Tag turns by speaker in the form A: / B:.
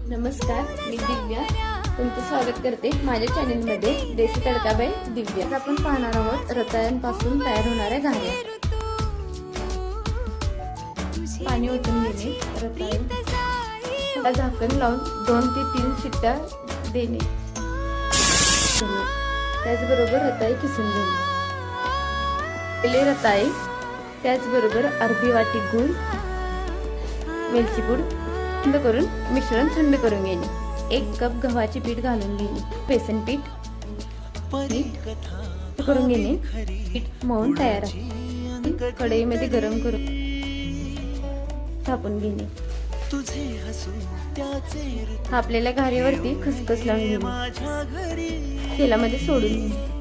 A: नमस्कार, मी दिव्या तुमचं स्वागत करते माझ्या चॅनलमध्ये देशी तडका बाय दिव्या। आज आपण पाहणार आहोत रताळ्यांपासून तयार होणाऱ्या घाऱ्या। पाणी ओतून घेणे, रताळे झाकण लावून 2 ते 3 शिट्ट्या देणे, त्याचबरोबर रताळे किसून घेणे। पहिले रताळे, त्याचबरोबर अर्धी वाटी गूळ, वेलची पूड थंड करून मिश्रण थंड करून घेणे। 1 कप गव्हाचे पीठ घालून घेणे, बेसन पीठ करून घेणे। पीठ मळून तयार आहे। कढईमध्ये गरम करून थापून घेणे। थापलेल्या घारीवरती खसखस लावून घेणे, तेलामध्ये सोडून घेणे।